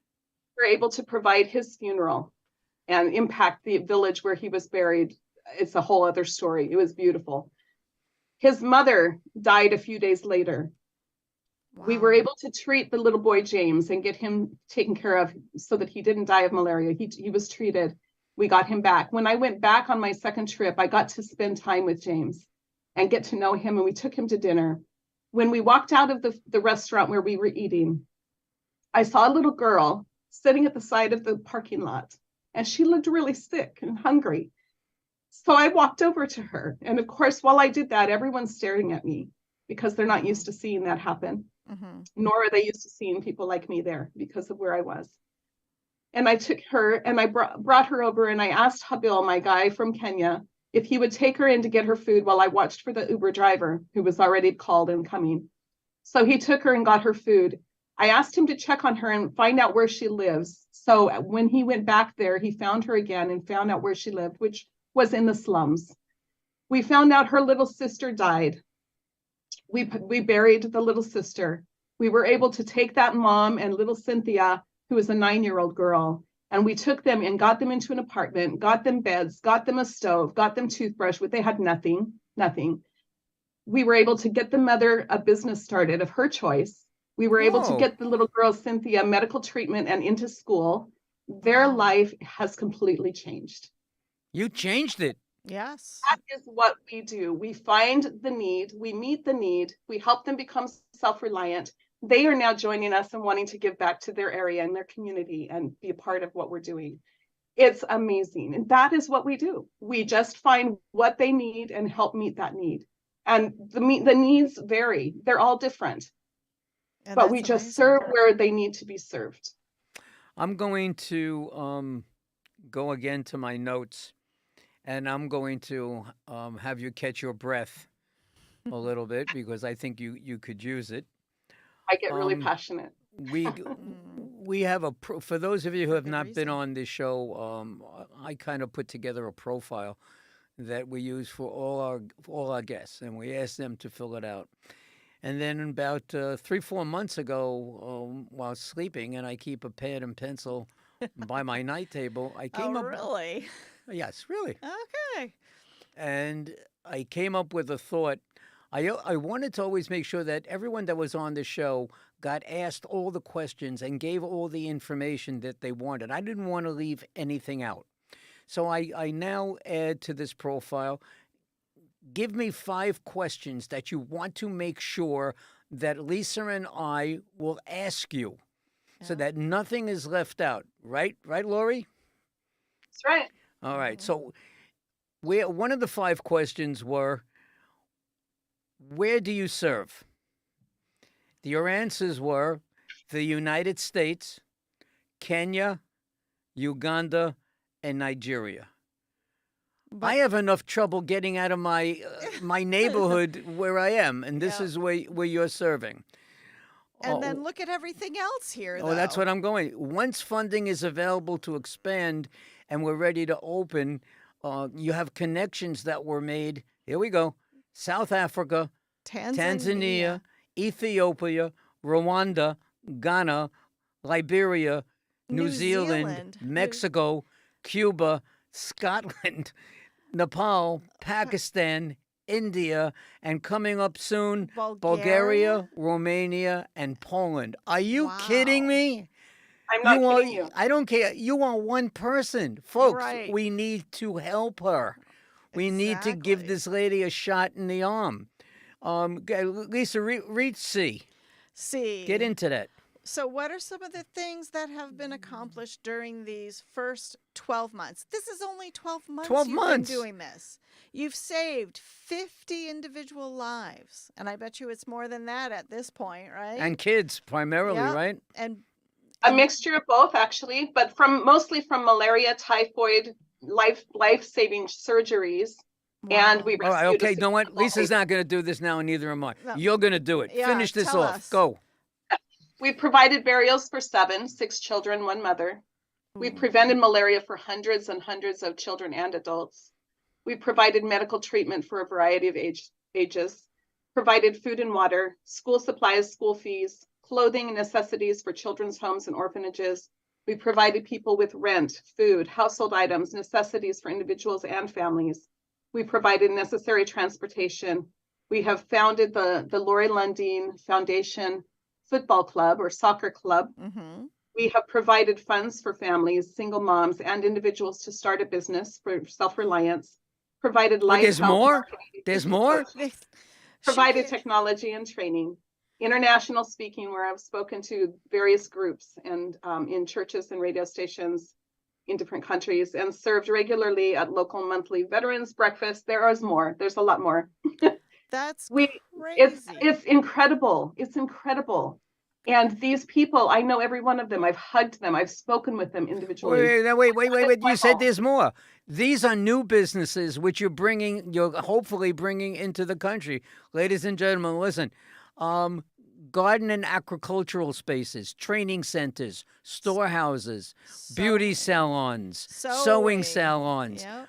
We were able to provide his funeral and impact the village where he was buried. It's a whole other story. It was beautiful. His mother died a few days later. We were able to treat the little boy James and get him taken care of so that he didn't die of malaria. He was treated. We got him back. When I went back on my second trip, I got to spend time with James and get to know him, and we took him to dinner. When we walked out of the restaurant where we were eating, I saw a little girl sitting at the side of the parking lot, and she looked really sick and hungry. So I walked over to her. And of course, while I did that, everyone's staring at me because they're not used to seeing that happen. Nor are they used to seeing people like me there because of where I was. And I took her and I brought her over, and I asked Habil, my guy from Kenya, if he would take her in to get her food while I watched for the Uber driver who was already called and coming. So he took her and got her food. I asked him to check on her and find out where she lives. So when he went back there, he found her again and found out where she lived, which was in the slums. We found out her little sister died. We buried the little sister. We were able to take that mom and little Cynthia, who was a 9-year-old girl, and we took them and got them into an apartment, got them beds, got them a stove, got them toothbrush, but they had nothing. We were able to get the mother a business started of her choice. We were able to get the little girl Cynthia medical treatment and into school. Their life has completely changed. You changed it. Yes. That is what we do. We find the need, we meet the need, we help them become self-reliant. They are now joining us and wanting to give back to their area and their community and be a part of what we're doing. It's amazing. And that is what we do. We just find what they need and help meet that need. And the needs vary. They're all different. And but we that's just amazing. serve where they need to be served. I'm going to go again to my notes, and I'm going to have you catch your breath a little bit because I think you could use it. I get really passionate. We have for those of you who have good not been reason. on this show, I kind of put together a profile that we use for all our guests, and we ask them to fill it out. And then about 3-4 months ago, while sleeping, and I keep a pad and pencil by my night table, I came up. Really? Yes, really. Okay. And I came up with a thought. I wanted to always make sure that everyone that was on the show got asked all the questions and gave all the information that they wanted. I didn't want to leave anything out. So I now add to this profile, give me 5 questions that you want to make sure that Lisa and I will ask you so that nothing is left out. Right? Right, Lori? That's right. All right. So one of the 5 questions were, where do you serve? Your answers were the United States, Kenya, Uganda, and Nigeria. I have enough trouble getting out of my my neighborhood where I am, and this is where you're serving. And then look at everything else here, though. Oh, that's what I'm going. Once funding is available to expand and we're ready to open, you have connections that were made. Here we go. South Africa, Tanzania, Ethiopia, Rwanda, Ghana, Liberia, New Zealand, Mexico, Cuba, Scotland, Nepal, Pakistan, India, and coming up soon, Bulgaria, Romania, and Poland. Are you kidding me? I'm not kidding you. I don't care. You want one person. Folks, Right. we need to help her. We need to give Exactly. this lady a shot in the arm. Lisa, read C. See. Get into that. So, what are some of the things that have been accomplished during these first 12 months? This is only 12 months 12 you've months. been doing this. You've saved 50 individual lives. And I bet you it's more than that at this point, right? And kids primarily, Yep. right? And A mixture of both, actually, but mostly from malaria, typhoid, life-saving surgeries. And we All right, rescued a okay, you know what? single Lisa's not going to do this now, and neither am I. No. You're going to do it. Yeah, Finish this tell off. us. Go. We provided burials for 6 children, 1 mother. We prevented malaria for hundreds and hundreds of children and adults. We provided medical treatment for a variety of ages, provided food and water, school supplies, school fees, clothing and necessities for children's homes and orphanages. We provided people with rent, food, household items, necessities for individuals and families. We provided necessary transportation. We have founded the Lori Lundeen Foundation Football Club or Soccer Club. Mhm. We have provided funds for families, single moms, and individuals to start a business for self-reliance. Provided life there's health more? marketing, There's more? provided technology and training, international speaking, where I've spoken to various groups and in churches and radio stations in different countries, and served regularly at local monthly veterans breakfast. There is more. There's a lot more. That's It's crazy. incredible. It's incredible. And these people, I know every one of them. I've hugged them. I've spoken with them individually. Wait. You said Wow. there's more. These are new businesses which you're hopefully bringing into the country. Ladies and gentlemen, listen. Garden and agricultural spaces, training centers, storehouses, beauty salons, sewing Sewing. salons, Yep.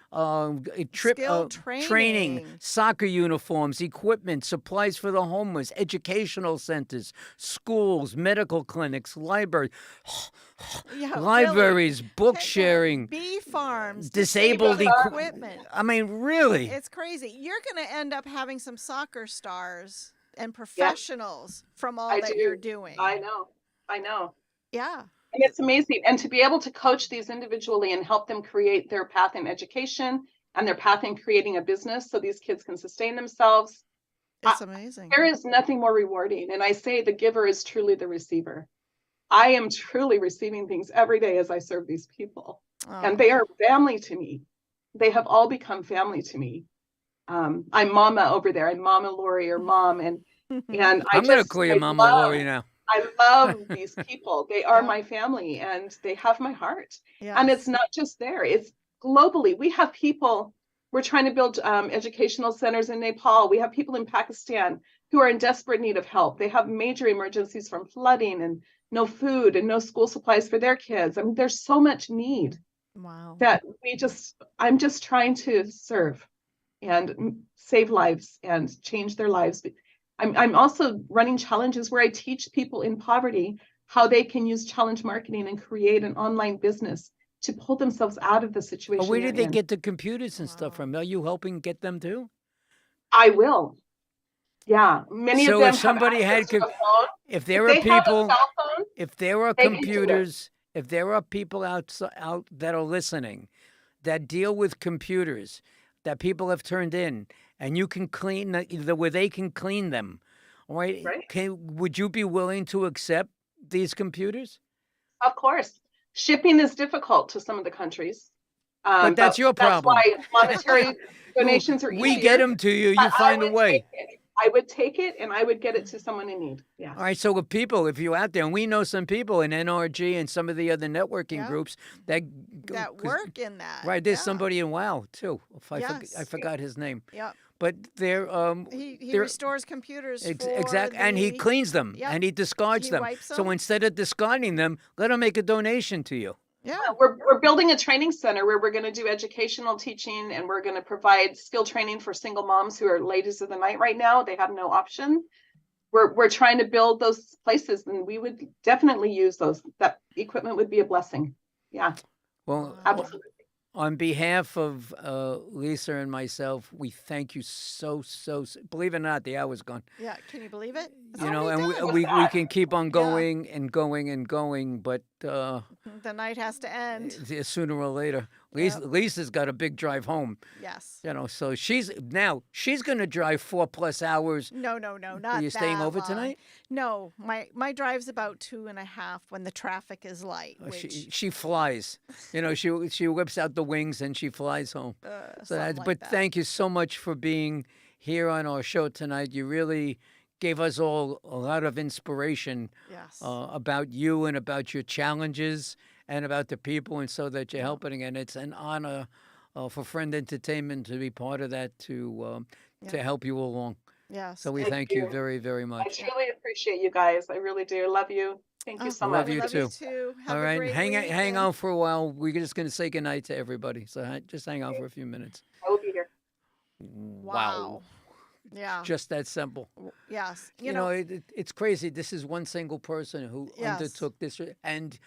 Skill training, training. soccer uniforms, equipment, supplies for the homeless, educational centers, schools, medical clinics, Yeah, libraries, book Really. sharing, Bee farms, disabled equipment. I mean, really. It's crazy. You're going to end up having some soccer stars and professionals from all that you're doing. I know. Yeah. And it's amazing. And to be able to coach these individually and help them create their path in education and their path in creating a business so these kids can sustain themselves. It's amazing. There is nothing more rewarding. And I say the giver is truly the receiver. I am truly receiving things every day as I serve these people. And they are family to me. They have all become family to me. I'm Mama over there. I'm Mama Lori or Mom. And I'm going to call you Mama Lori now. I love these people. They are my family and they have my heart. Yes. And it's not just there, it's globally. We have people, we're trying to build educational centers in Nepal. We have people in Pakistan who are in desperate need of help. They have major emergencies from flooding and no food and no school supplies for their kids. I mean, there's so much need Wow. that I'm just trying to serve and save lives and change their lives. I'm also running challenges where I teach people in poverty how they can use challenge marketing and create an online business to pull themselves out of the situation. But where did they're they in. get the computers and stuff from? Are you helping get them too? I will. Yeah, many So of them if somebody have had, access to a phone. if there If are they have a people, cell phone, if there are they can do it. computers, if there are people out that are listening, that deal with computers, that people have turned in, and you can clean where they can clean them. All right. Right. Would you be willing to accept these computers? Of course. Shipping is difficult to some of the countries. But that's your problem. That's why monetary donations are easier. We get them to you. You But find a way. I would take it and I would get it to someone in need. Yeah. All right, so if you're out there, and we know some people in NRG and some of the other networking groups that work in that. Right, there's yeah. somebody in WOW too. I Yes. forgot his name. Yep. But they're He they're- restores computers. exactly, and he cleans them Yep. and he discards He them. wipes So them. instead of discarding them, let them make a donation to you. Yeah. We're building a training center where we're going to do educational teaching, and we're going to provide skill training for single moms who are ladies of the night right now. They have no option. We're trying to build those places, and we would definitely use those. That equipment would be a blessing. Yeah, Well, absolutely. on behalf of Lisa and myself, we thank you so. Believe it or not, the hour's gone. Yeah. Can you believe it? It's You know, already and done. we can keep on going and going and going, but The night has to end. sooner or later, Lisa's got a big drive home. Yes. You know, so she's going to drive 4+ hours. No, not Are you staying that over long. tonight? No, my drive's about 2.5 when the traffic is light. She flies. You know, she whips out the wings and she flies home. But thank you so much for being here on our show tonight. You really gave us all a lot of inspiration Yes. about you and about your challenges and about the people and so that you're helping. And it's an honor for Friend Entertainment to be part of that to help you along. Yes. So we Thank thank you you. very, very I much. truly appreciate you guys. I really do. Love you. Thank you so much. love you too. Have All a right, great hang weekend. on for a while. We're just going to say goodnight to everybody. So just hang on for a few minutes. I will be here. Wow. Yeah. Just that simple. Yes. You know, it's crazy. This is one single person who Yes. undertook this, and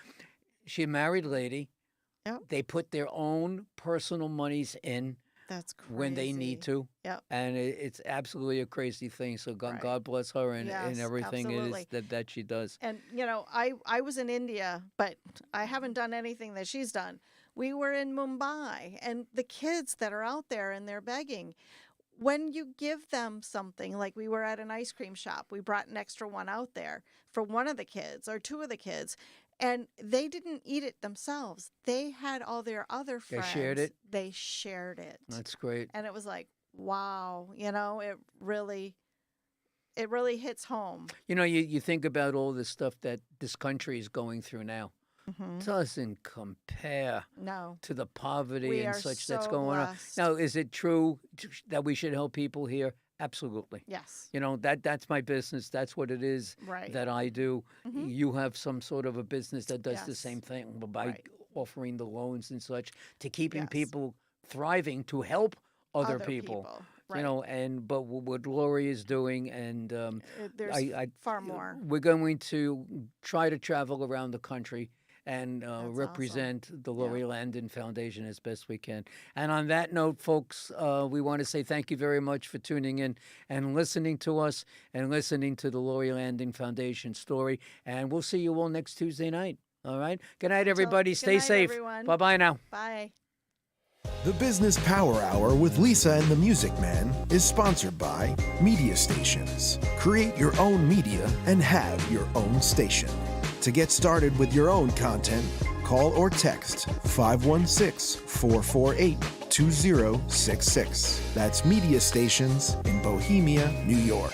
she's a married lady. Yep. They put their own personal monies in That's crazy. when they need to. Yep. And it's absolutely a crazy thing. So God, Right. God bless her and Yes, everything absolutely. it is that she does. And you know, I was in India, but I haven't done anything that she's done. We were in Mumbai, and the kids that are out there and they're begging. When you give them something, like we were at an ice cream shop, we brought an extra one out there for one of the kids or two of the kids, and they didn't eat it themselves. They had all their other They friends. shared it? They shared it. That's great. And it was like, wow, you know, it really hits home. You know, you think about all the stuff that this country is going through now. Mm-hmm. Doesn't compare No. to the poverty We and are such that's so going blessed. on. Now, is it true that we should help people here? Absolutely. Yes. You know, that's my business. That's what it is Right. that I do. Mhm. You have some sort of a business that does the Yes. same thing by Right. offering the loans and such to keeping Yes. people thriving to help other people. Right. You know, but what Lori is doing, and There's far more. we're going to try to travel around the country and awesome. represent the Yeah. Lori Landon Foundation as best we can. And on that note, folks, we want to say thank you very much for tuning in and listening to us and listening to the Lori Landon Foundation story. And we'll see you all next Tuesday night. All right. Good night, everybody. good Stay night, safe. everyone. Bye-bye now. Bye. The Business Power Hour with Lisa and the Music Man is sponsored by Media Stations. Create your own media and have your own station. To get started with your own content, call or text 516-448-2066. That's Media Stations in Bohemia, New York.